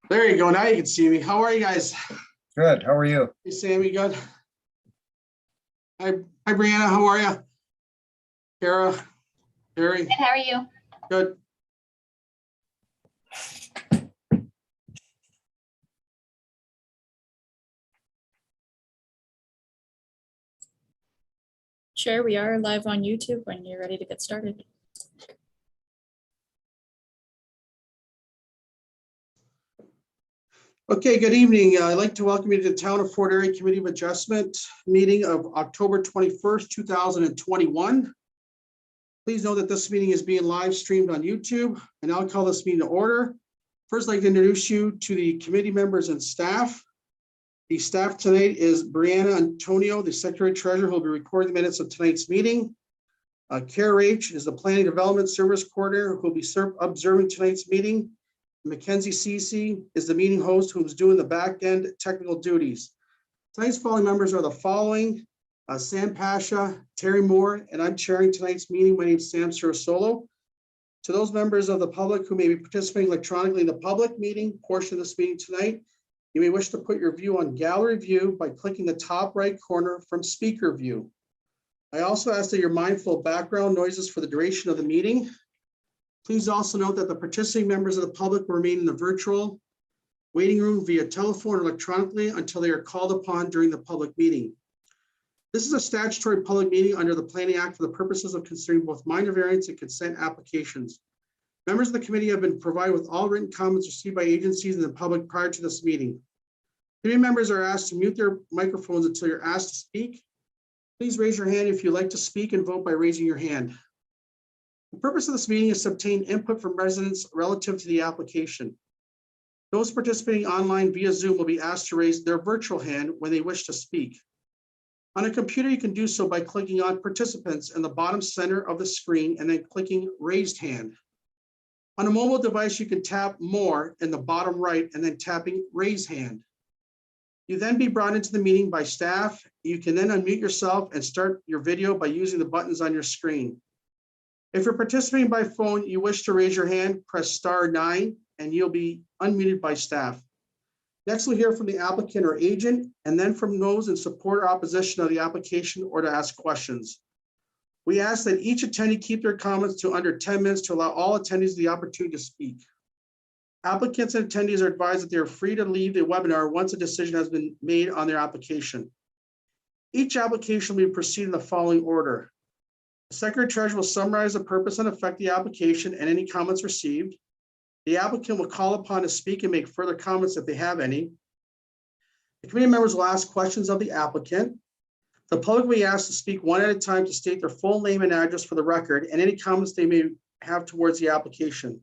There you go. Now you can see me. How are you guys? Good. How are you? Hey, Sammy, good. Hi, Brianna. How are you? Kara, Terry, Good, how are you? good. Sure, we are live on YouTube when you're ready to get started. Okay, good evening. I'd like to welcome you to the Town of Fort Erie Committee of Adjustment meeting of October 21st, 2021. Please know that this meeting is being live streamed on YouTube, and I'll call this meeting to order. First, I'd like to introduce you to the committee members and staff. The staff tonight is Brianna Antonio, the Secretary Treasurer, who will be recording the minutes of tonight's meeting. Kara H. is the Planning Development Service Coordinator, who will be observing tonight's meeting. Mackenzie Cece is the meeting host, who's doing the back end technical duties. Tonight's following members are the following: Sam Pasha, Terry Moore, and I'm chairing tonight's meeting. My name is Sam Surasolo. To those members of the public who may be participating electronically in the public meeting portion of this meeting tonight, you may wish to put your view on gallery view by clicking the top right corner from speaker view. I also ask that you're mindful of background noises for the duration of the meeting. Please also note that the participating members of the public will remain in the virtual waiting room via telephone or electronically until they are called upon during the public meeting. This is a statutory public meeting under the Planning Act for the purposes of considering both minor variance and consent applications. Members of the committee have been provided with all written comments received by agencies and the public prior to this meeting. Committee members are asked to mute their microphones until you're asked to speak. Please raise your hand if you'd like to speak and vote by raising your hand. The purpose of this meeting is to obtain input from residents relative to the application. Those participating online via Zoom will be asked to raise their virtual hand when they wish to speak. On a computer, you can do so by clicking on participants in the bottom center of the screen and then clicking raised hand. On a mobile device, you can tap more in the bottom right and then tapping raise hand. You then be brought into the meeting by staff. You can then unmute yourself and start your video by using the buttons on your screen. If you're participating by phone, you wish to raise your hand, press *9 and you'll be unmuted by staff. Next, we'll hear from the applicant or agent, and then from those in support or opposition of the application or to ask questions. We ask that each attendee keep their comments to under 10 minutes to allow all attendees the opportunity to speak. Applicants and attendees are advised that they are free to leave the webinar once a decision has been made on their application. Each application will be proceeded in the following order. The Secretary Treasurer will summarize the purpose and effect of the application and any comments received. The applicant will call upon to speak and make further comments if they have any. The committee members will ask questions of the applicant. The public will be asked to speak one at a time to state their full name and address for the record and any comments they may have towards the application.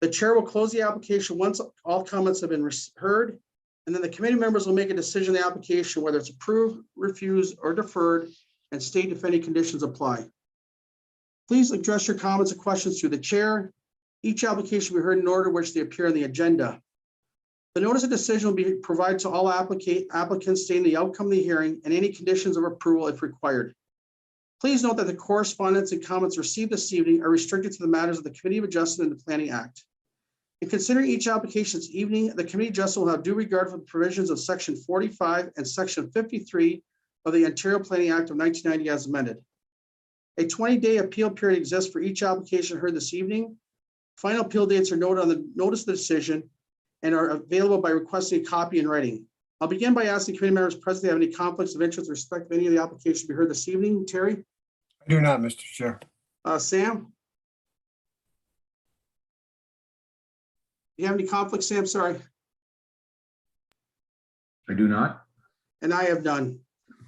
The chair will close the application once all comments have been heard, and then the committee members will make a decision on the application, whether it's approved, refused, or deferred, and state if any conditions apply. Please address your comments and questions through the chair. Each application will be heard in order which they appear on the agenda. The notice of decision will be provided to all applicants stating the outcome of the hearing and any conditions of approval if required. Please note that the correspondence and comments received this evening are restricted to the matters of the Committee of Adjustment and the Planning Act. In considering each application this evening, the Committee of Adjustment will have due regard for the provisions of Section 45 and Section 53 of the Ontario Planning Act of 1990 as amended. A 20-day appeal period exists for each application heard this evening. Final appeal dates are noted on the notice of the decision and are available by requesting a copy in writing. I'll begin by asking committee members present if they have any conflicts of interest with respect to any of the applications to be heard this evening. Terry? I do not, Mr. Chair. Sam? Do you have any conflicts, Sam? Sorry. I do not. And I have none.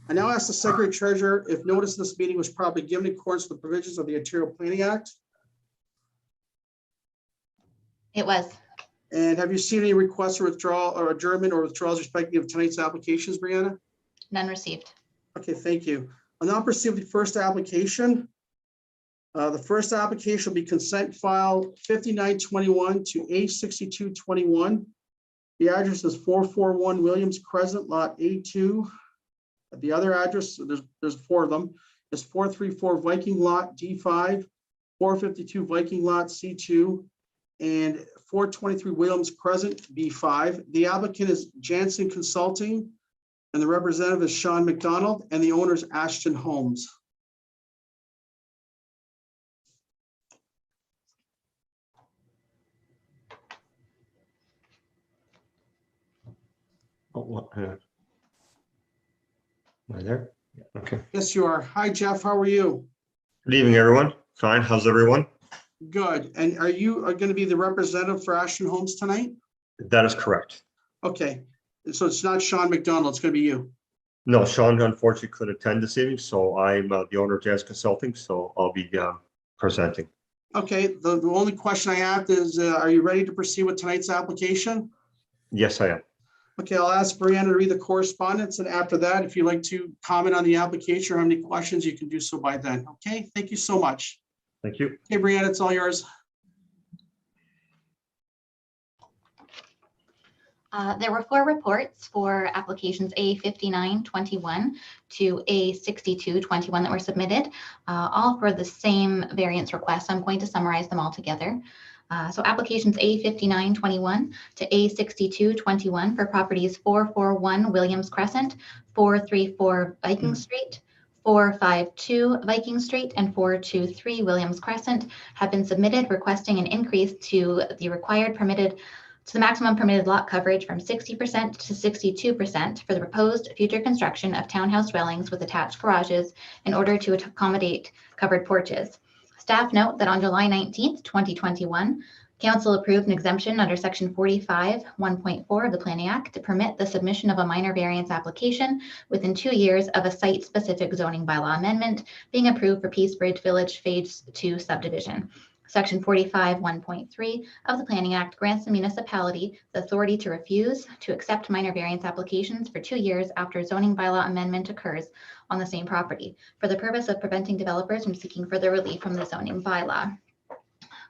I now ask the Secretary Treasurer if notice of this meeting was properly given in accordance with the provisions of the Ontario Planning Act. It was. And have you seen any requests for withdrawal or adjournment or withdrawals respecting of tonight's applications, Brianna? None received. Okay, thank you. I'll now proceed with the first application. The first application will be consent file 5921 to A6221. The address is 441 Williams Crescent, lot A2. The other address, there's four of them, is 434 Viking lot D5, 452 Viking lot C2, and 423 Williams Crescent, B5. The applicant is Jansen Consulting, and the representative is Sean McDonald, and the owner is Ashton Holmes. Oh, what? Am I there? Yeah, okay. Yes, you are. Hi, Jeff. How are you? Good evening, everyone. Fine. How's everyone? Good. And are you going to be the representative for Ashton Holmes tonight? That is correct. Okay. So it's not Sean McDonald. It's going to be you. No, Sean unfortunately couldn't attend this evening, so I'm the owner of Jazz Consulting, so I'll be presenting. Okay. The only question I have is, are you ready to proceed with tonight's application? Yes, I am. Okay, I'll ask Brianna to read the correspondence, and after that, if you'd like to comment on the application or have any questions, you can do so by then. Okay, thank you so much. Thank you. Okay, Brianna, it's all yours. There were 4 reports for applications A5921 to A6221 that were submitted, all for the same variance request. I'm going to summarize them all together. So applications A5921 to A6221 for properties 441 Williams Crescent, 434 Viking Street, 452 Viking Street, and 423 Williams Crescent have been submitted, requesting an increase to the maximum permitted lot coverage from 60% to 62% for the proposed future construction of townhouse dwellings with attached garages in order to accommodate covered porches. Staff note that on July 19th, 2021, Council approved an exemption under Section 45, 1.4 of the Planning Act to permit the submission of a minor variance application within 2 years of a site-specific zoning bylaw amendment being approved for Peace Bridge Village Phase 2 subdivision. Section 45, 1.3 of the Planning Act grants the municipality the authority to refuse to accept minor variance applications for 2 years after a zoning bylaw amendment occurs on the same property for the purpose of preventing developers from seeking further relief from the zoning bylaw.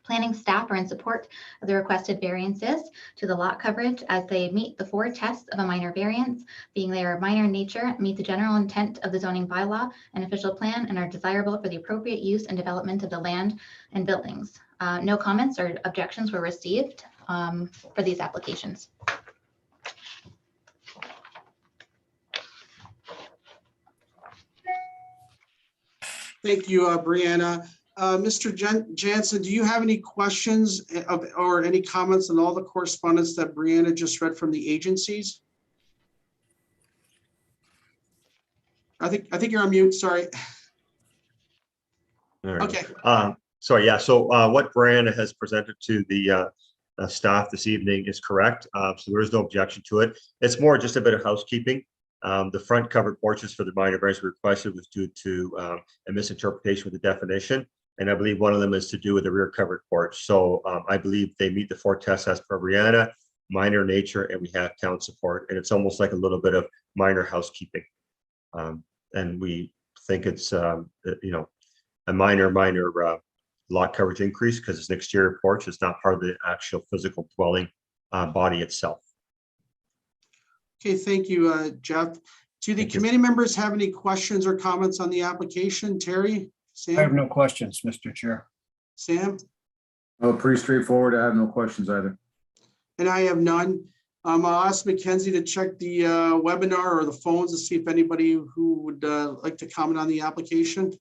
Planning staff are in support of the requested variances to the lot coverage as they meet the 4 tests of a minor variance, being they are minor in nature, meet the general intent of the zoning bylaw and official plan, and are desirable for the appropriate use and development of the land and buildings. No comments or objections were received for these applications. Thank you, Brianna. Mr. Jansen, do you have any questions or any comments on all the correspondence that Brianna just read from the agencies? I think you're on mute. Sorry. All right. Okay. Sorry, yeah. So what Brianna has presented to the staff this evening is correct. So there is no objection to it. It's more just a bit of housekeeping. The front covered porches for the minor variance requested was due to a misinterpretation with the definition. And I believe one of them is to do with the rear covered porch. So I believe they meet the 4 tests as per Brianna, minor nature, and we have town support. And it's almost like a little bit of minor housekeeping. And we think it's, a minor lot coverage increase because it's an exterior porch. It's not part of the actual physical dwelling body itself. Okay, thank you, Jeff. Do the committee members have any questions or comments on the application? Terry, Sam? I have no questions, Mr. Chair. Sam? Oh, pretty straightforward. I have no questions either. And I have none. I'll ask Mackenzie to check the webinar or the phones to see if anybody who would like to comment on the application.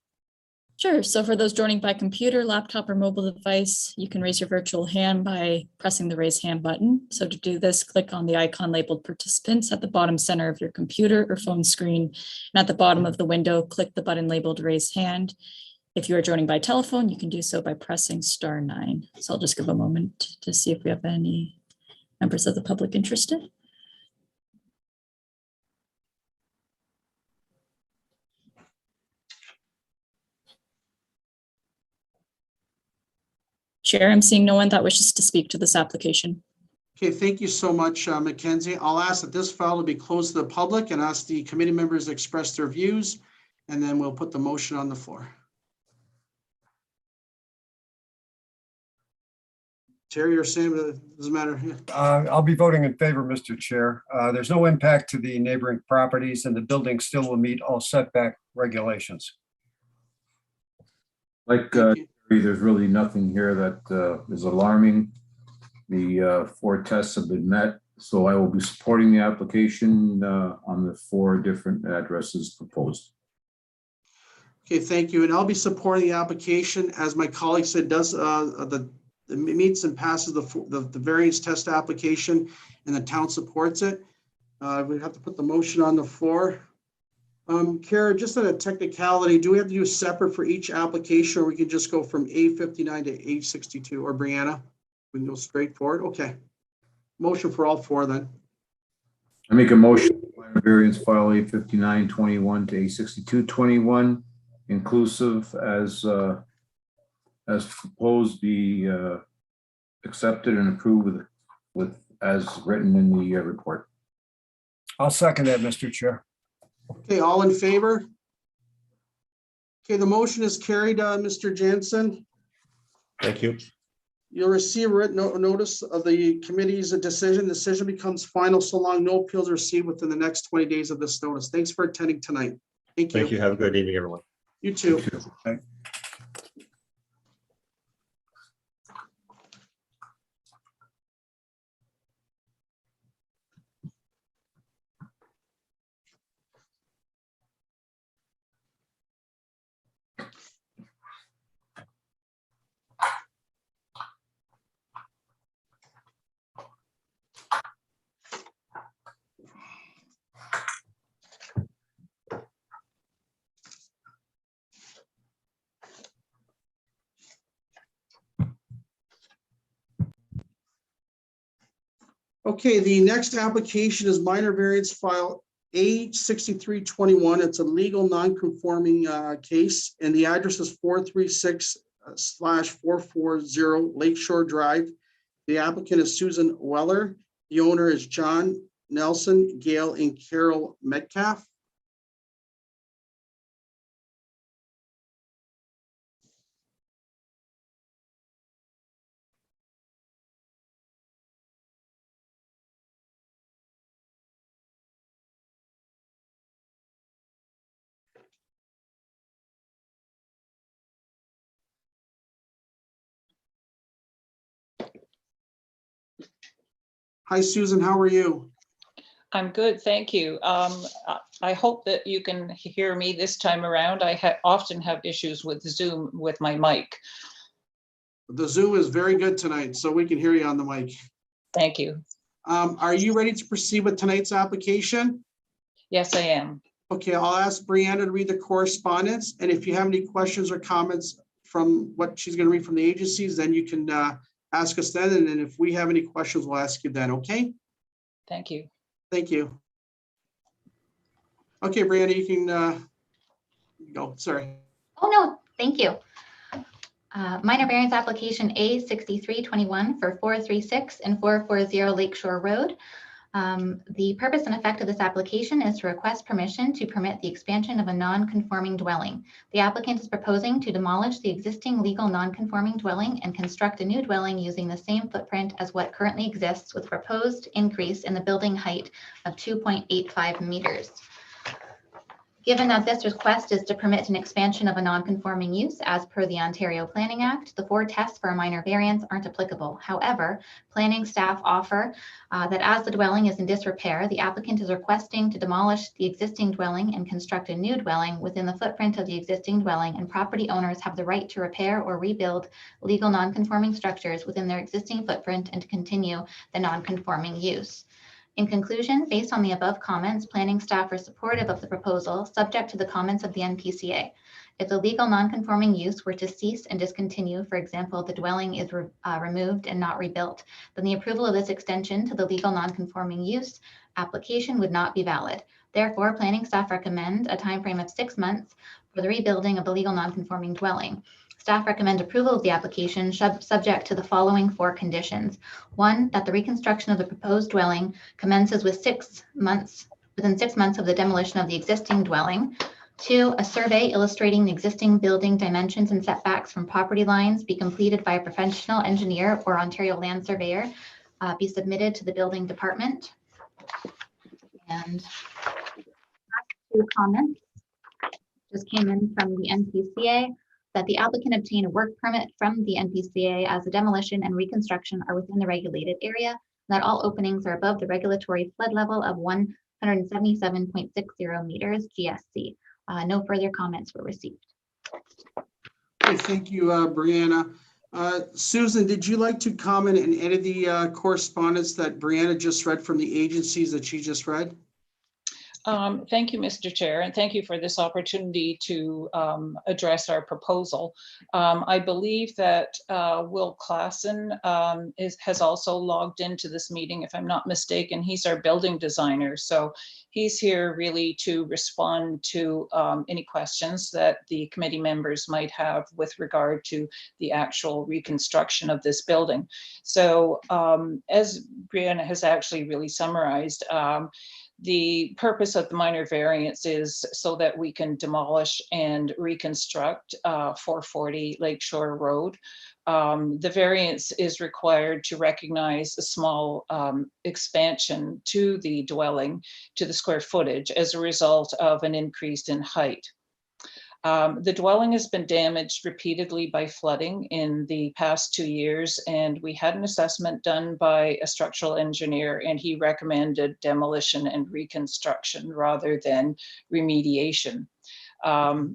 Sure. So for those joining by computer, laptop, or mobile device, you can raise your virtual hand by pressing the raise hand button. So to do this, click on the icon labeled participants at the bottom center of your computer or phone screen. And at the bottom of the window, click the button labeled raise hand. If you are joining by telephone, you can do so by pressing *9. So I'll just give a moment to see if we have any members of the public interested. Chair, I'm seeing no one that wishes to speak to this application. Okay, thank you so much, Mackenzie. I'll ask that this file will be closed to the public and ask the committee members to express their views, and then we'll put the motion on the floor. Terry or Sam, doesn't matter. Yeah. I'll be voting in favor, Mr. Chair. There's no impact to the neighboring properties, and the building still will meet all setback regulations. Like, Thank you. there's really nothing here that is alarming. The 4 tests have been met, so I will be supporting the application on the 4 different addresses proposed. Okay, thank you. And I'll be supporting the application, as my colleague said, does the meets and passes the variance test application, and the town supports it. We have to put the motion on the floor. Kara, just on a technicality, do we have to do separate for each application, or we can just go from A59 to A62, or Brianna? We can go straight forward. Okay. Motion for all 4 then. I make a motion, minor variance file A5921 to A6221, inclusive as proposed, be accepted and approved with as written in the report. I'll second that, Mr. Chair. Okay, all in favor? Okay, the motion is carried, Mr. Jansen. Thank you. You'll receive a written notice of the committee's decision. Decision becomes final so long no appeals are received within the next 20 days of this notice. Thanks for attending tonight. Thank you. Thank you. Have a good evening, everyone. You too. Okay, the next application is minor variance file A6321. It's a legal non-conforming case, and the address is 436/440 Lakeshore Drive. The applicant is Susan Weller. The owner is John Nelson, Gail, and Carol Metcalf. Hi, Susan, how are you? I'm good, thank you. I hope that you can hear me this time around. I often have issues with Zoom with my mic. The Zoom is very good tonight, so we can hear you on the mic. Thank you. Are you ready to proceed with tonight's application? Yes, I am. Okay, I'll ask Brianna to read the correspondence, and if you have any questions or comments from what she's going to read from the agencies, then you can ask us then, and then if we have any questions, we'll ask you then, okay? Thank you. Thank you. Okay, Brianna, you can go, sorry. Oh, no, thank you. Minor variance application A6321 for 436 and 440 Lakeshore Road. The purpose and effect of this application is to request permission to permit the expansion of a non-conforming dwelling. The applicant is proposing to demolish the existing legal non-conforming dwelling and construct a new dwelling using the same footprint as what currently exists, with proposed increase in the building height of 2.85 meters. Given that this request is to permit an expansion of a non-conforming use as per the Ontario Planning Act, the 4 tests for a minor variance aren't applicable. However, planning staff offer that as the dwelling is in disrepair, the applicant is requesting to demolish the existing dwelling and construct a new dwelling within the footprint of the existing dwelling, and property owners have the right to repair or rebuild legal non-conforming structures within their existing footprint and to continue the non-conforming use. In conclusion, based on the above comments, planning staff are supportive of the proposal, subject to the comments of the NPCA. If the legal non-conforming use were to cease and discontinue, for example, the dwelling is removed and not rebuilt, then the approval of this extension to the legal non-conforming use application would not be valid. Therefore, planning staff recommend a timeframe of 6 months for the rebuilding of the legal non-conforming dwelling. Staff recommend approval of the application subject to the following 4 conditions. 1, that the reconstruction of the proposed dwelling commences with within 6 months of the demolition of the existing dwelling. 2, a survey illustrating the existing building dimensions and setbacks from property lines be completed by a professional engineer or Ontario land surveyor, be submitted to the building department. And last 2 comments just came in from the NPCA. that the applicant obtain a work permit from the NPCA as the demolition and reconstruction are within the regulated area, and that all openings are above the regulatory flood level of 177.60 meters GSC. No further comments were received. Okay, thank you, Brianna. Susan, did you like to comment in any of the correspondence that Brianna just read from the agencies that she just read? Thank you, Mr. Chair, and thank you for this opportunity to address our proposal. I believe that Will Klassen has also logged into this meeting, if I'm not mistaken. He's our building designer, so he's here really to respond to any questions that the committee members might have with regard to the actual reconstruction of this building. So as Brianna has actually really summarized, the purpose of the minor variance is so that we can demolish and reconstruct 440 Lakeshore Road. The variance is required to recognize a small expansion to the dwelling, to the square footage, as a result of an increase in height. The dwelling has been damaged repeatedly by flooding in the past 2 years, and we had an assessment done by a structural engineer, and he recommended demolition and reconstruction rather than remediation.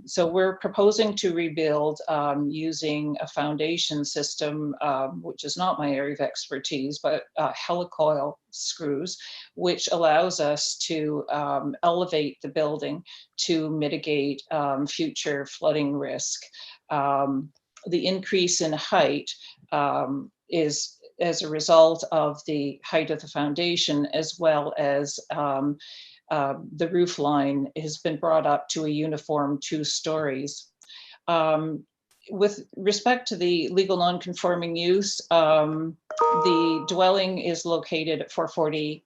So we're proposing to rebuild using a foundation system, which is not my area of expertise, but helicoil screws, which allows us to elevate the building to mitigate future flooding risk. The increase in height is as a result of the height of the foundation, as well as the roof line has been brought up to a uniform 2 stories. With respect to the legal non-conforming use, the dwelling is located at 440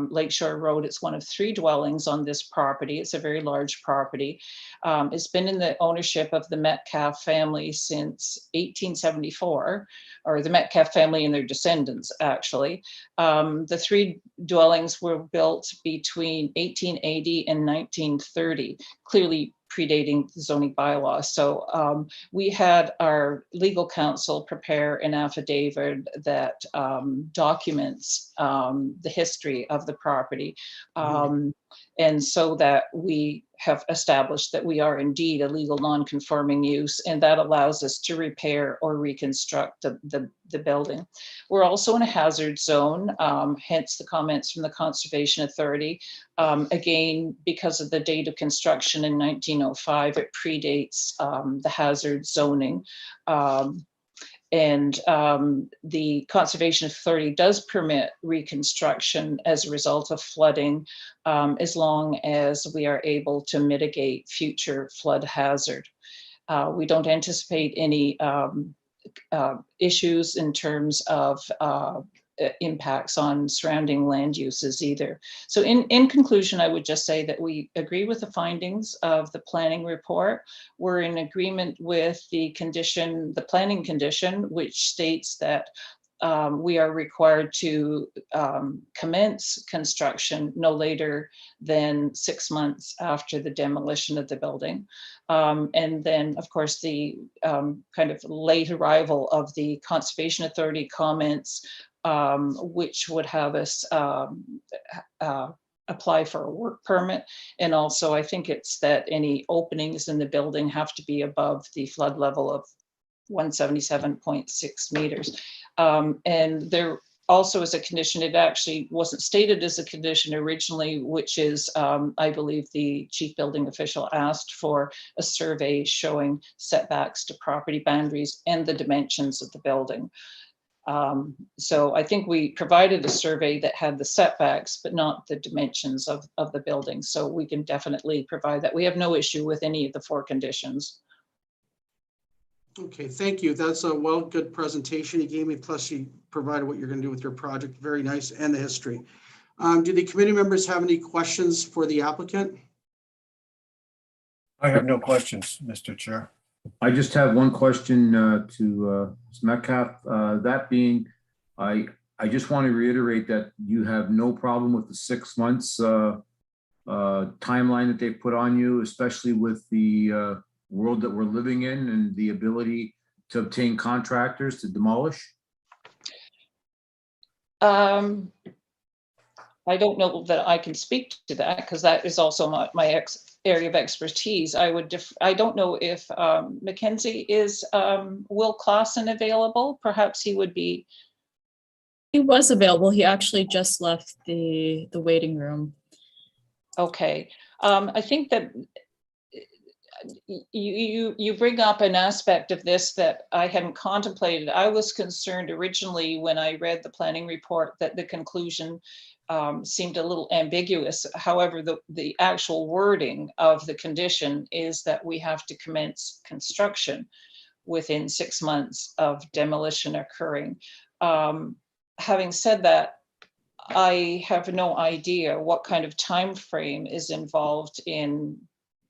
Lakeshore Road. It's one of 3 dwellings on this property. It's a very large property. It's been in the ownership of the Metcalf family since 1874, or the Metcalf family and their descendants, actually. The 3 dwellings were built between 1880 and 1930, clearly predating the zoning bylaw. So we had our legal counsel prepare an affidavit that documents the history of the property. And so that we have established that we are indeed a legal non-conforming use, and that allows us to repair or reconstruct the building. We're also in a hazard zone, hence the comments from the Conservation Authority. Again, because of the date of construction in 1905, it predates the hazard zoning. And the Conservation Authority does permit reconstruction as a result of flooding, as long as we are able to mitigate future flood hazard. We don't anticipate any issues in terms of impacts on surrounding land uses either. So in conclusion, I would just say that we agree with the findings of the planning report. We're in agreement with the condition, the planning condition, which states that we are required to commence construction no later than 6 months after the demolition of the building. And then, of course, the kind of late arrival of the Conservation Authority comments, which would have us apply for a work permit. And also, I think it's that any openings in the building have to be above the flood level of 177.6 meters. And there also is a condition, it actually wasn't stated as a condition originally, which is, I believe the chief building official asked for a survey showing setbacks to property boundaries and the dimensions of the building. So I think we provided a survey that had the setbacks, but not the dimensions of the building. So we can definitely provide that. We have no issue with any of the 4 conditions. Okay, thank you. That's a good presentation you gave me, plus you provided what you're going to do with your project. Very nice, and the history. Do the committee members have any questions for the applicant? I have no questions, Mr. Chair. I just have one question to Ms. Metcalf. That being, I just want to reiterate that you have no problem with the 6 months timeline that they put on you, especially with the world that we're living in and the ability to obtain contractors to demolish? I don't know that I can speak to that because that is also my area of expertise. I don't know if Mackenzie is Will Clausen available? Perhaps he would be. He was available. He actually just left the waiting room. Okay. I think that you bring up an aspect of this that I hadn't contemplated. I was concerned originally when I read the planning report that the conclusion seemed a little ambiguous. However, the actual wording of the condition is that we have to commence construction within 6 months of demolition occurring. Having said that, I have no idea what kind of time frame is involved in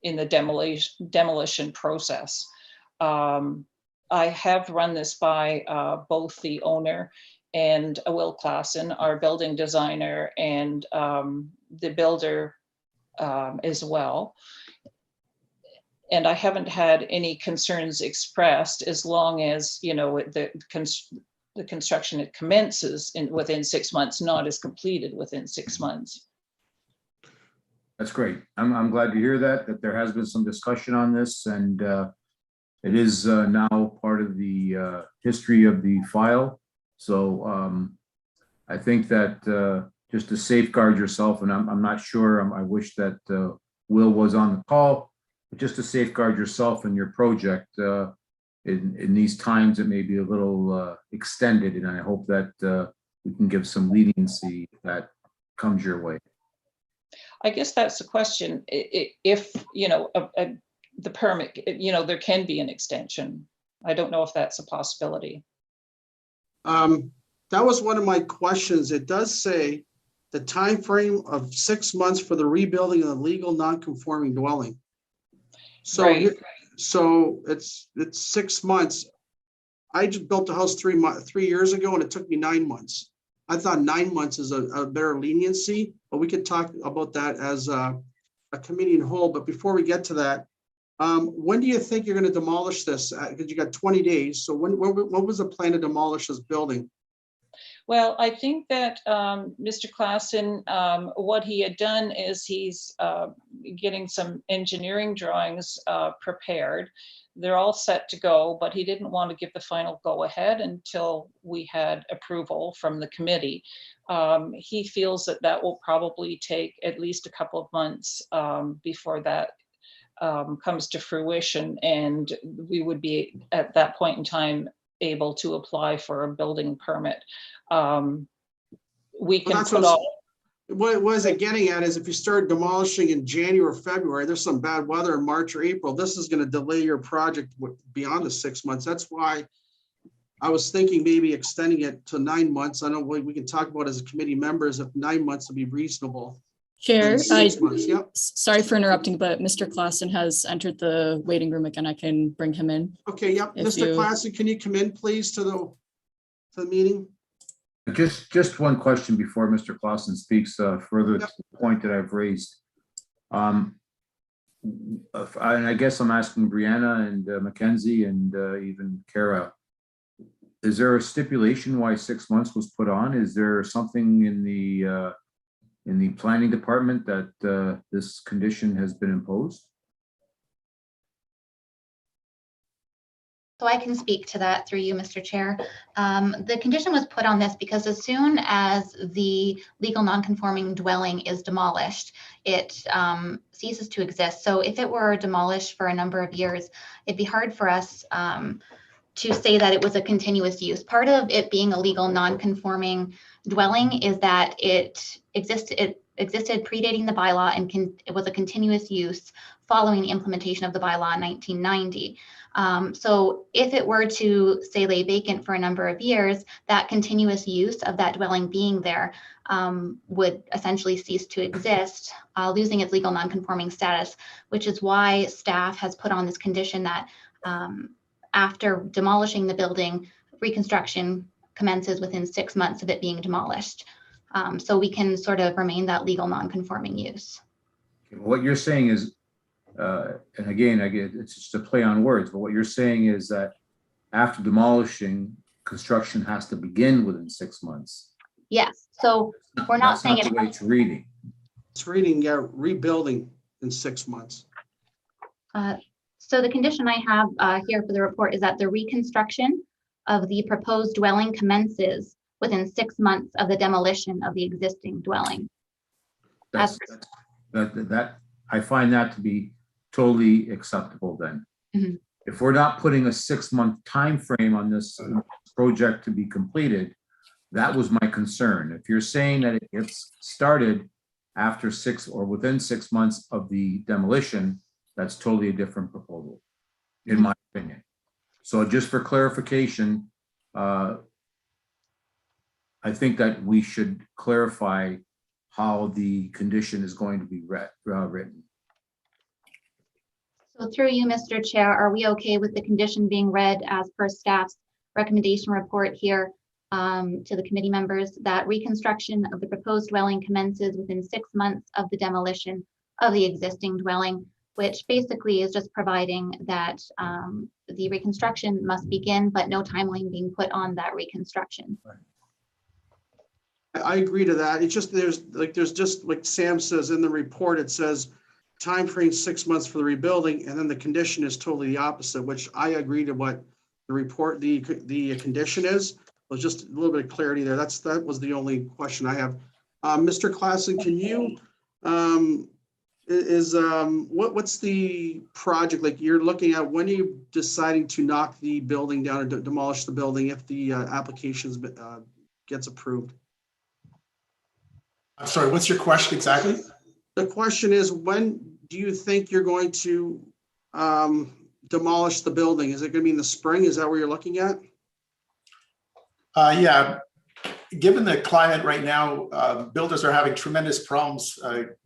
the demolition process. I have run this by both the owner and Will Clausen, our building designer, and the builder as well. And I haven't had any concerns expressed as long as, you know, the construction it commences within 6 months, not is completed within 6 months. That's great. I'm glad to hear that there has been some discussion on this, and it is now part of the history of the file. So I think that just to safeguard yourself, and I'm not sure, I wish that Will was on the call, but just to safeguard yourself and your project in these times, it may be a little extended, and I hope that we can give some leniency if that comes your way. I guess that's the question. If, you know, the permit, you know, there can be an extension. I don't know if that's a possibility. That was one of my questions. It does say the time frame of 6 months for the rebuilding of the legal non-conforming dwelling. So, Right. so it's 6 months. I just built a house 3 years ago and it took me 9 months. I thought 9 months is a better leniency, but we could talk about that as a committee in whole. But before we get to that, when do you think you're going to demolish this? Because you got 20 days. So what was the plan to demolish this building? Well, I think that Mr. Clausen, what he had done is he's getting some engineering drawings prepared. They're all set to go, but he didn't want to give the final go-ahead until we had approval from the committee. He feels that that will probably take at least a couple of months before that comes to fruition, and we would be at that point in time able to apply for a building permit. We can put all. What was it getting at is if you start demolishing in January or February, there's some bad weather in March or April, this is going to delay your project beyond the 6 months. That's why I was thinking maybe extending it to 9 months. I know we can talk about as a committee members if 9 months would be reasonable. Chair, 6 months, yep. Sorry for interrupting, but Mr. Clausen has entered the waiting room again. I can bring him in. Okay, yep. If Mr. you- Clausen, can you come in, please, to the meeting? Just one question before Mr. Clausen speaks further to the point that I've raised. And I guess I'm asking Brianna and Mackenzie and even Kara, is there a stipulation why 6 months was put on? Is there something in the planning department that this condition has been imposed? So I can speak to that through you, Mr. Chair. The condition was put on this because as soon as the legal non-conforming dwelling is demolished, it ceases to exist. So if it were demolished for a number of years, it'd be hard for us to say that it was a continuous use. Part of it being a legal non-conforming dwelling is that it existed predating the bylaw and it was a continuous use following the implementation of the bylaw in 1990. So if it were to, say, lay vacant for a number of years, that continuous use of that dwelling being there would essentially cease to exist, losing its legal non-conforming status, which is why staff has put on this condition that after demolishing the building, reconstruction commences within 6 months of it being demolished. So we can sort of remain that legal non-conforming use. What you're saying is And again, it's just a play on words, but what you're saying is that after demolishing, construction has to begin within 6 months. Yes, so we're not That's not saying the way it. it's reading. It's reading, yeah, rebuilding in 6 months. So the condition I have here for the report is that the reconstruction of the proposed dwelling commences within 6 months of the demolition of the existing dwelling. That I find that to be totally acceptable then. Mhm. If we're not putting a 6-month time frame on this project to be completed, that was my concern. If you're saying that it gets started after 6 or within 6 months of the demolition, that's totally a different proposal, in my opinion. So just for clarification, I think that we should clarify how the condition is going to be written. So through you, Mr. Chair, are we okay with the condition being read as per staff's recommendation report here to the committee members, that reconstruction of the proposed dwelling commences within 6 months of the demolition of the existing dwelling, which basically is just providing that the reconstruction must begin, but no timeline being put on that reconstruction. I agree to that. It's just, there's just, like Sam says in the report, it says time frame 6 months for the rebuilding, and then the condition is totally the opposite, which I agree to what the report, the condition is. There's just a little bit of clarity there. That was the only question I have. Mr. Klassen, can you, what's the project, like you're looking at, when are you deciding to knock the building down or demolish the building if the applications gets approved? I'm sorry, what's your question exactly? The question is, when do you think you're going to demolish the building? Is it going to be in the spring? Is that where you're looking at? Yeah, given the climate right now, builders are having tremendous problems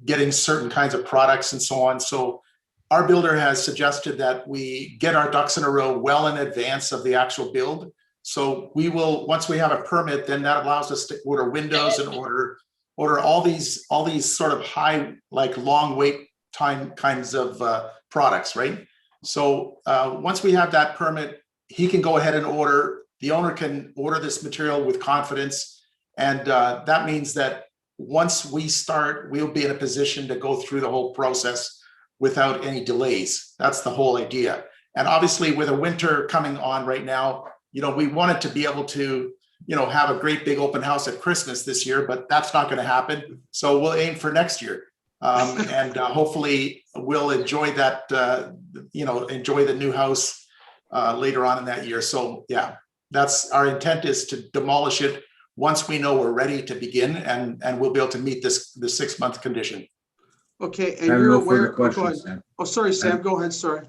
getting certain kinds of products and so on. So our builder has suggested that we get our ducks in a row well in advance of the actual build. So we will, once we have a permit, then that allows us to order windows and order all these sort of high, like long wait time kinds of products, right? So once we have that permit, he can go ahead and order. The owner can order this material with confidence. And that means that once we start, we'll be in a position to go through the whole process without any delays. That's the whole idea. And obviously with a winter coming on right now, we wanted to be able to, have a great big open house at Christmas this year, but that's not going to happen. So we'll aim for next year. And hopefully we'll enjoy that, enjoy the new house later on in that year. So yeah, that's our intent, is to demolish it once we know we're ready to begin, and we'll be able to meet the 6 month condition. Okay, I and have you're no aware. further questions, Sam. Oh, sorry, Sam, go ahead, sorry.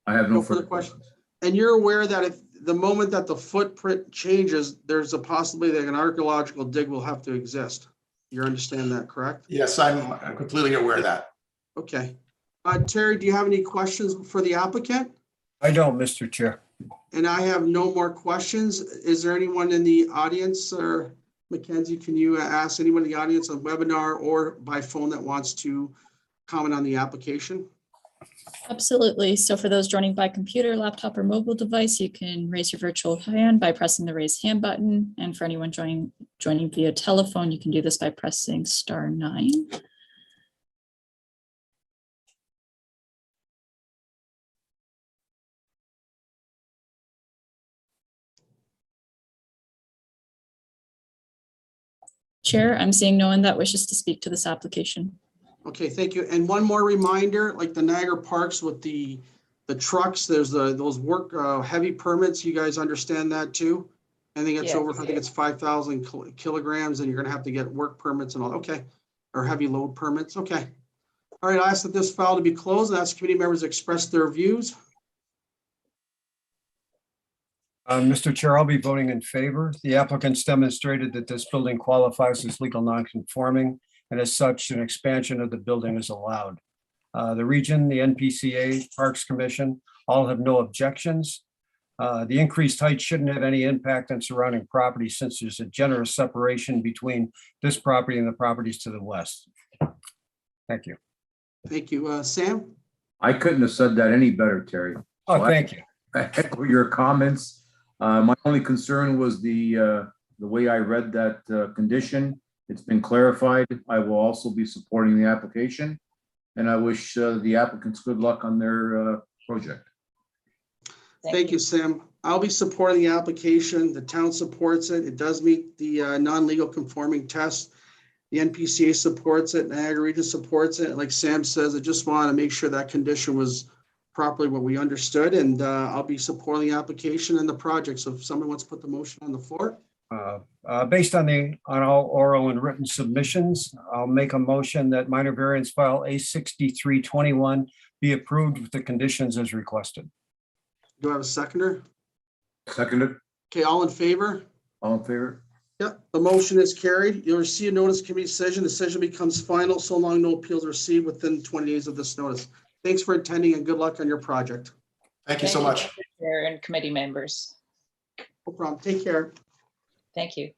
I have No no further further questions. And you're aware that if the moment that the footprint changes, there's a possibility that an archaeological dig will have to exist. You understand that, correct? Yes, I'm completely aware of that. Okay. Terry, do you have any questions for the applicant? I don't, Mr. Chair. And I have no more questions. Is there anyone in the audience, or Mackenzie, can you ask anyone in the audience on webinar or by phone that wants to comment on the application? Absolutely. So for those joining by computer, laptop, or mobile device, you can raise your virtual hand by pressing the raise hand button. And for anyone joining via telephone, you can do this by pressing *9. Chair, I'm seeing no one that wishes to speak to this application. Okay, thank you. And one more reminder, like the Niagara Parks with the trucks, there's those work heavy permits. You guys understand that too? I think it's over, I think it's 5,000 kilograms, and you're gonna have to get work permits and all, okay. Or heavy load permits, okay. All right, I ask that this file to be closed and ask committee members to express their views. Mr. Chair, I'll be voting in favor. The applicants demonstrated that this building qualifies as legal non-conforming, and as such, an expansion of the building is allowed. The region, the NPCA, Parks Commission, all have no objections. The increased height shouldn't have any impact on surrounding property, since there's a generous separation between this property and the properties to the west. Thank you. Thank you. Sam? I couldn't have said that any better, Terry. Oh, So I- thank you. I echo your comments. My only concern was the way I read that condition. It's been clarified. I will also be supporting the application. And I wish the applicants good luck on their project. Thank you, Sam. I'll be supporting the application. The town supports it. It does meet the non-legal conforming test. The NPCA supports it, Niagara Region supports it. Like Sam says, I just want to make sure that condition was properly what we understood, and I'll be supporting the application and the project. So if someone wants to put the motion on the floor. Based on all oral and written submissions, I'll make a motion that minor variance file A6321 be approved with the conditions as requested. Do I have a seconder? Seconded, Okay, all in favor? all in favor? Yep, the motion is carried. You'll receive a notice of committee decision. Decision becomes final so long no appeals are received within 20 days of this notice. Thanks for attending and good luck on your project. Thank you so much. Mr. Chair and committee members. No problem. Take care. Thank you.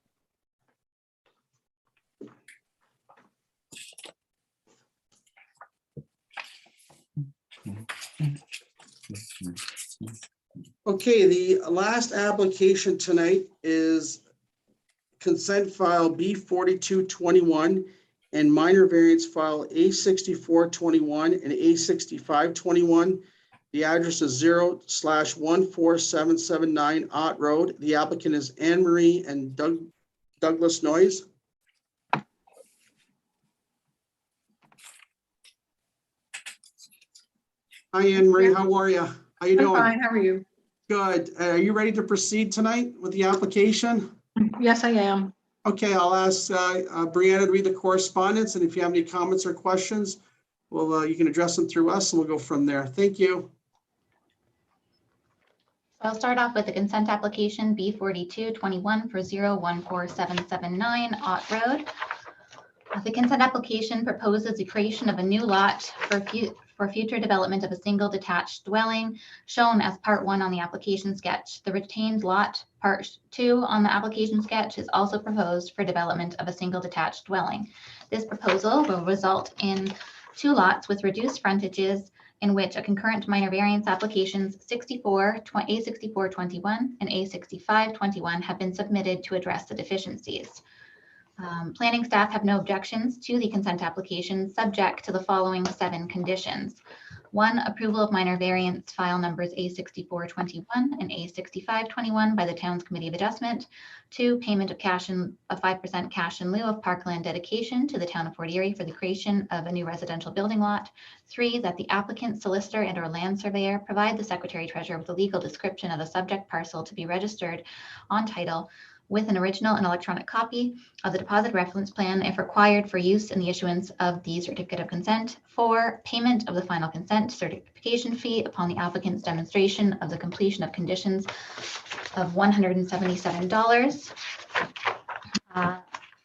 Okay, the last application tonight is consent file B4221 and minor variance file A6421 and A6521. The address is 0/14779 Ott Road. The applicant is Anne Marie and Douglas Noyes. Hi, Anne Marie. How are you? How you I'm doing? fine, how are you? Good. Are you ready to proceed tonight with the application? Yes, I am. Okay, I'll ask Brianna to read the correspondence, and if you have any comments or questions, well, you can address them through us, and we'll go from there. Thank you. I'll start off with the consent application B4221 for 0147779 Ott Road. The consent application proposes the creation of a new lot for future development of a single detached dwelling shown as part 1 on the application sketch. The retained lot, part 2 on the application sketch, is also proposed for development of a single detached dwelling. This proposal will result in 2 lots with reduced frontages in which a concurrent minor variance applications A6421 and A6521 have been submitted to address the deficiencies. Planning staff have no objections to the consent application, subject to the following 7 conditions. 1, approval of minor variance file numbers A6421 and A6521 by the Town's Committee of Adjustment. 2, payment of 5% cash in lieu of parkland dedication to the Town of Fort Erie for the creation of a new residential building lot. 3, that the applicant, solicitor, and/or land surveyor provide the Secretary Treasurer with a legal description of the subject parcel to be registered on title with an original and electronic copy of the deposit reference plan if required for use in the issuance of the certificate of consent. 4, payment of the final consent certification fee upon the applicant's demonstration of the completion of conditions of $177.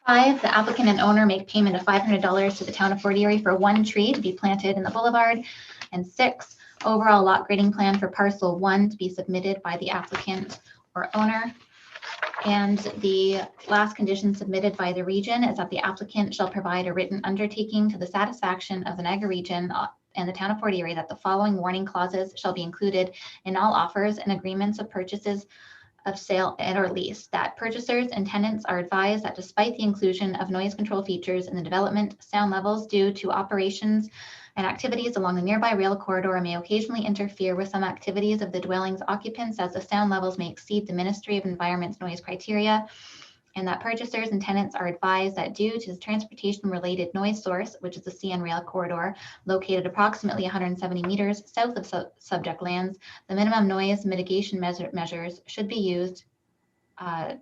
5, the applicant and owner make payment of $500 to the Town of Fort Erie for 1 tree to be planted in the boulevard. And 6, overall lot grading plan for parcel 1 to be submitted by the applicant or owner. And the last condition submitted by the region is that the applicant shall provide a written undertaking to the satisfaction of the Niagara Region and the Town of Fort Erie that the following warning clauses shall be included in all offers and agreements of purchases of sale and or lease, that purchasers and tenants are advised that despite the inclusion of noise control features in the development, sound levels due to operations and activities along the nearby rail corridor may occasionally interfere with some activities of the dwelling's occupants as the sound levels may exceed the Ministry of Environment's noise criteria, and that purchasers and tenants are advised that due to the transportation-related noise source, which is the CN rail corridor, located approximately 170 meters south of subject lands, the minimum noise mitigation measures should be used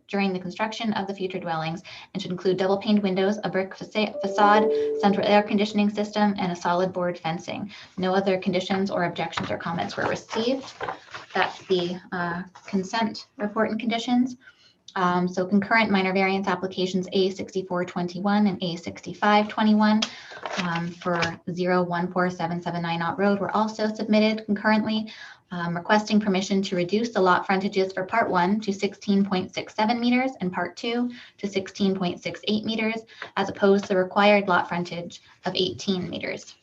during the construction of the future dwellings and should include double paned windows, a brick facade, central air conditioning system, and a solid board fencing. No other conditions or objections or comments were received. That's the consent report and conditions. So concurrent minor variance applications A6421 and A6521 for 0147779 Ott Road were also submitted concurrently, requesting permission to reduce the lot frontages for part 1 to 16.67 meters and part 2 to 16.68 meters, as opposed to the required lot frontage of 18 meters.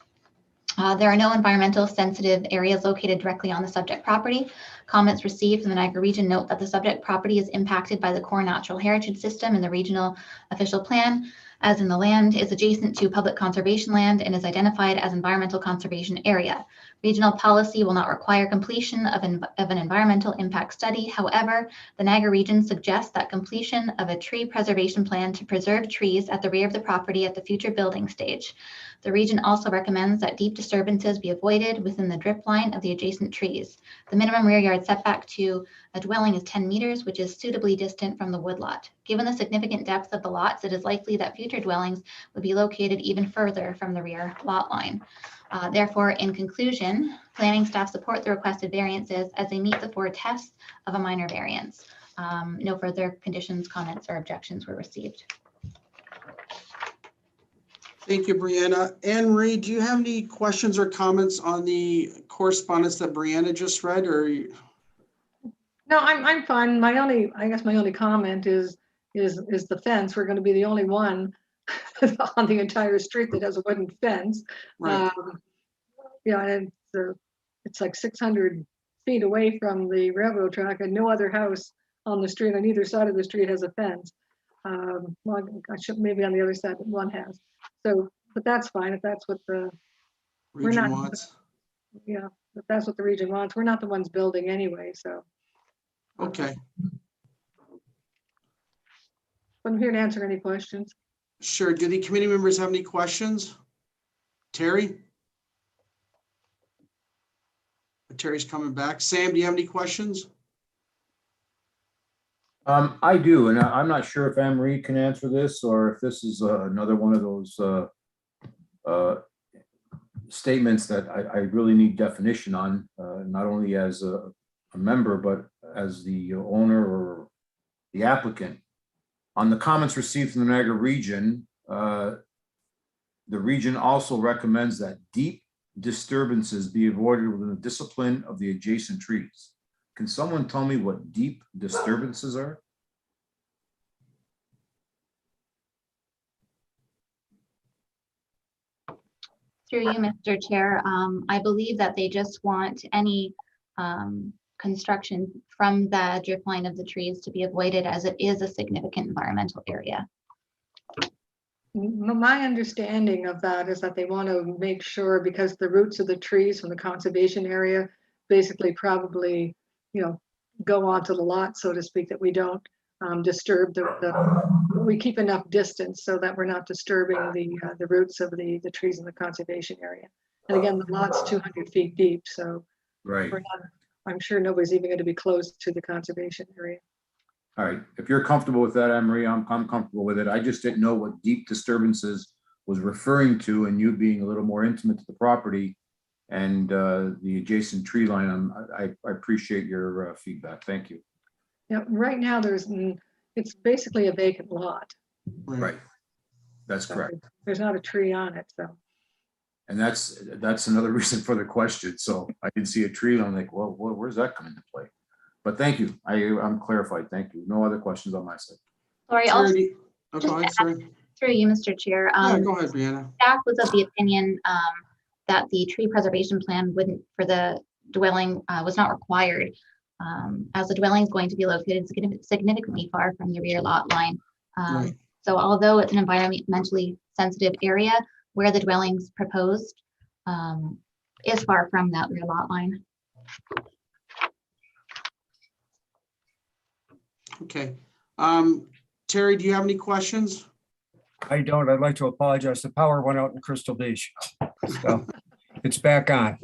There are no environmental sensitive areas located directly on the subject property. Comments received from the Niagara region note that the subject property is impacted by the core natural heritage system in the regional official plan, as in the land is adjacent to public conservation land and is identified as environmental conservation area. Regional policy will not require completion of an environmental impact study. However, the Niagara region suggests that completion of a tree preservation plan to preserve trees at the rear of the property at the future building stage. The region also recommends that deep disturbances be avoided within the drip line of the adjacent trees. The minimum rear yard setback to a dwelling is 10 meters, which is suitably distant from the woodlot. Given the significant depth of the lots, it is likely that future dwellings would be located even further from the rear lot line. Therefore, in conclusion, planning staff support the requested variances as they meet the 4 tests of a minor variance. No further conditions, comments, or objections were received. Thank you, Brianna. Anne Marie, do you have any questions or comments on the correspondence that Brianna just read, or? No, I'm fine. I guess my only comment is the fence. We're going to be the only one on the entire street that has a wooden fence. Right. Yeah, and it's like 600 feet away from the railroad track, and no other house on the street on either side of the street has a fence. Well, maybe on the other side one has. So, but that's fine if that's what the Region wants. yeah, if that's what the region wants. We're not the ones building anyway, so. Okay, I'm here to answer any questions. sure. Do the committee members have any questions? Terry? Terry's coming back. Sam, do you have any questions? I do, and I'm not sure if Anne Marie can answer this or if this is another one of those statements that I really need definition on, not only as a member, but as the owner or the applicant. On the comments received from the Niagara region, the region also recommends that deep disturbances be avoided within the discipline of the adjacent trees. Can someone tell me what deep disturbances are? Through you, Mr. Chair, I believe that they just want any construction from the drip line of the trees to be avoided, as it is a significant environmental area. My understanding of that is that they want to make sure, because the roots of the trees from the conservation area basically probably, go onto the lot, so to speak, that we don't disturb we keep enough distance so that we're not disturbing the roots of the trees in the conservation area. And again, the lot's 200 feet deep, so Right. I'm sure nobody's even going to be close to the conservation area. All right, if you're comfortable with that, Anne Marie, I'm comfortable with it. I just didn't know what deep disturbances was referring to, and you being a little more intimate to the property and the adjacent tree line. I appreciate your feedback. Thank you. Yeah, right now it's basically a vacant lot. Right. That's correct. There's not a tree on it, so. And that's another reason for the question. So I didn't see a tree and I'm like, well, where's that come into play? But thank you. I'm clarified. Thank you. No other questions on my side. Sorry, also Oh, go ahead, sorry. through you, Mr. Chair. Yeah, go ahead, Brianna. Staff was of the opinion that the tree preservation plan for the dwelling was not required, as the dwelling is going to be located significantly far from the rear lot line. Right. So although it's an environmentally sensitive area, where the dwelling's proposed is far from that rear lot line. Okay. Terry, do you have any questions? I don't. I'd like to apologize. The power went out in Crystal Beach. So it's back on.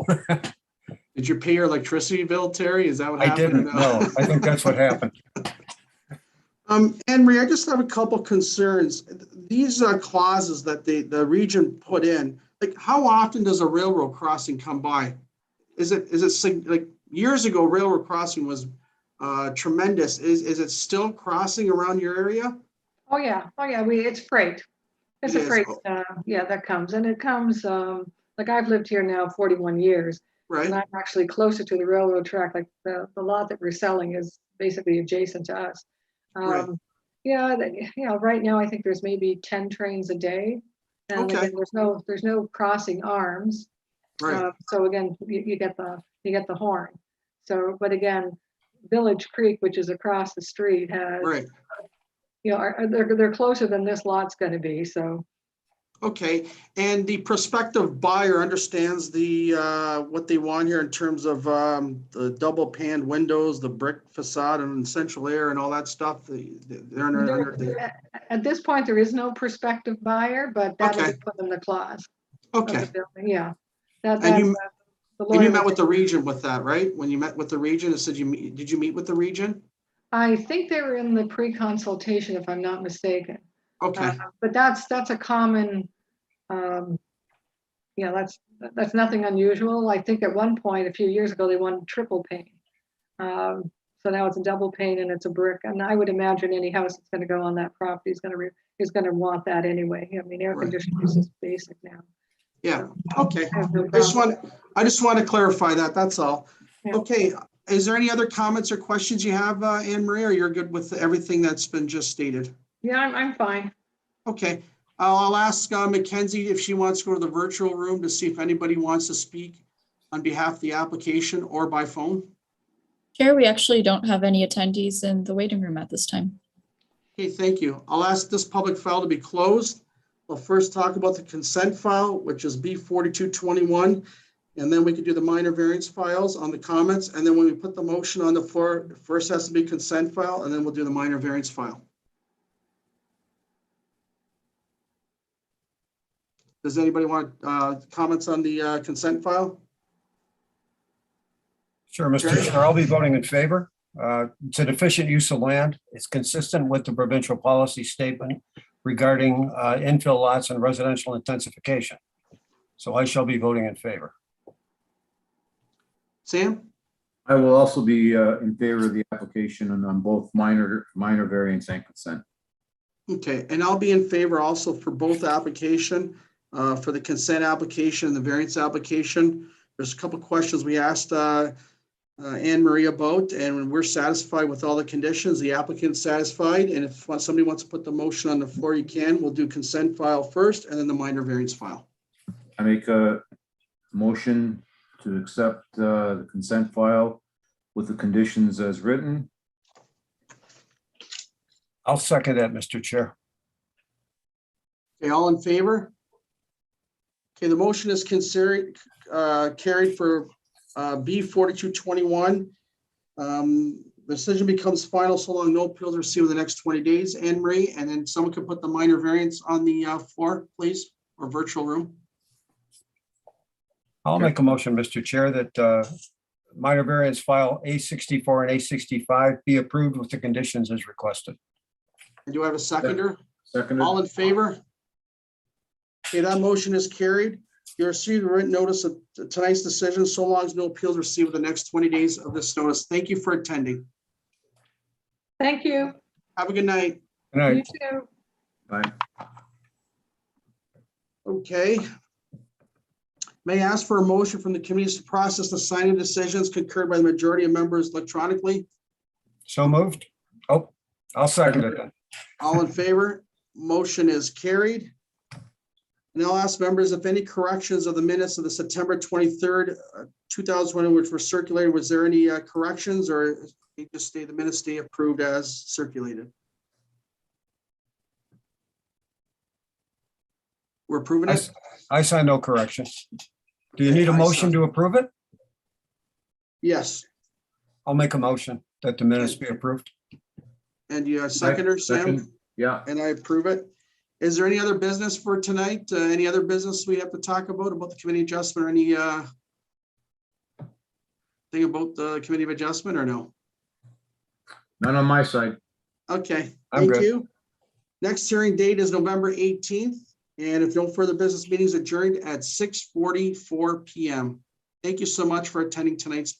Did you pay your electricity bill, Terry? Is that what I happened? didn't know. I think that's what happened. Anne Marie, I just have a couple concerns. These clauses that the region put in, like how often does a railroad crossing come by? Is it like years ago, railroad crossing was tremendous. Is it still crossing around your area? Oh yeah, it's freight. It's It a is. freight, that comes, and it comes, like I've lived here now 41 years, Right? and I'm actually closer to the railroad track. Like the lot that we're selling is basically adjacent to us. Right. Yeah, right now I think there's maybe 10 trains a day. And Okay. again, there's no crossing arms. Right, So again, you get the horn. So, but again, Village Creek, which is across the street, has, right. they're closer than this lot's gonna be, so. Okay, and the prospective buyer understands the, what they want here in terms of, the double paned windows, the brick facade and central air and all that stuff. They're under the, At this point, there is no prospective buyer, but that will be Okay. put in the clause of the okay. building, yeah. That, And you- the And you lawyer met will with the take- region with that, right? When you met with the region, it said did you meet with the region? I think they were in the pre-consultation, if I'm not mistaken. Okay, But that's a common, that's nothing unusual. I think at one point, a few years ago, they wanted triple pane. So now it's a double pane and it's a brick. And I would imagine any house that's gonna go on that property is gonna want that anyway. I mean, air Right. conditioning is just basic now. yeah, okay. I have no I just want to clarify that, that's all. Yeah. Okay, is there any other comments or questions you have, Anne Marie, or you're good with everything that's been just stated? Yeah, I'm fine. Okay, I'll ask Mackenzie if she wants to go to the virtual room to see if anybody wants to speak on behalf of the application or by phone. Chair, we actually don't have any attendees in the waiting room at this time. Okay, thank you. I'll ask this public file to be closed. We'll first talk about the consent file, which is B 4221, and then we could do the minor variance files on the comments. And then when we put the motion on the floor, first has to be consent file, and then we'll do the minor variance file. Does anybody want comments on the consent file? Sure, Mr. Okay. Chair, I'll be voting in favor. It's an efficient use of land. It's consistent with the provincial policy statement regarding infill lots and residential intensification. So I shall be voting in favor. Sam? I will also be in favor of the application and on both minor variance and consent. Okay, and I'll be in favor also for both application, for the consent application and the variance application. There's a couple of questions we asked Anne Marie about, and we're satisfied with all the conditions. The applicant's satisfied, and if somebody wants to put the motion on the floor, you can. We'll do consent file first and then the minor variance file. I make a motion to accept the consent file with the conditions as written. I'll second that, Mr. Chair. Okay, all in favor? Okay, the motion is considered carried for B 4221. The decision becomes final so long no appeals are received in the next 20 days. Anne Marie, and then someone could put the minor variance on the floor, please, or virtual room. I'll make a motion, Mr. Chair, that minor variance file A64 and A65 be approved with the conditions as requested. And do I have a seconder? Seconded. All in favor? Okay, that motion is carried. You received a written notice of tonight's decision, so long as no appeals are received in the next 20 days of this notice. Thank you for attending. Thank you. Have a good night. Good night. You too. Bye. Okay. May I ask for a motion from the committees to process the signing decisions concurred by the majority of members electronically? So moved. Oh, I'll second it then. All in favor? Motion is carried. And I'll ask members if any corrections of the minutes of the September 23rd, 2020, which were circulated, was there any corrections, or you just stay the minutes stay approved as circulated? We're approving it? I sign no corrections. Do you need a I motion sign. to approve it? Yes. I'll make a motion that the minutes be approved. And you seconder, Sam? Second. Yeah, And I approve it. Is there any other business for tonight? Any other business we have to talk about the committee adjustment, or any thing about the committee of adjustment, or no? none on my side. Okay, I'm thank good. you. Next hearing date is November 18th, and if no further business, meetings adjourned at 6:44 PM. Thank you so much for attending tonight's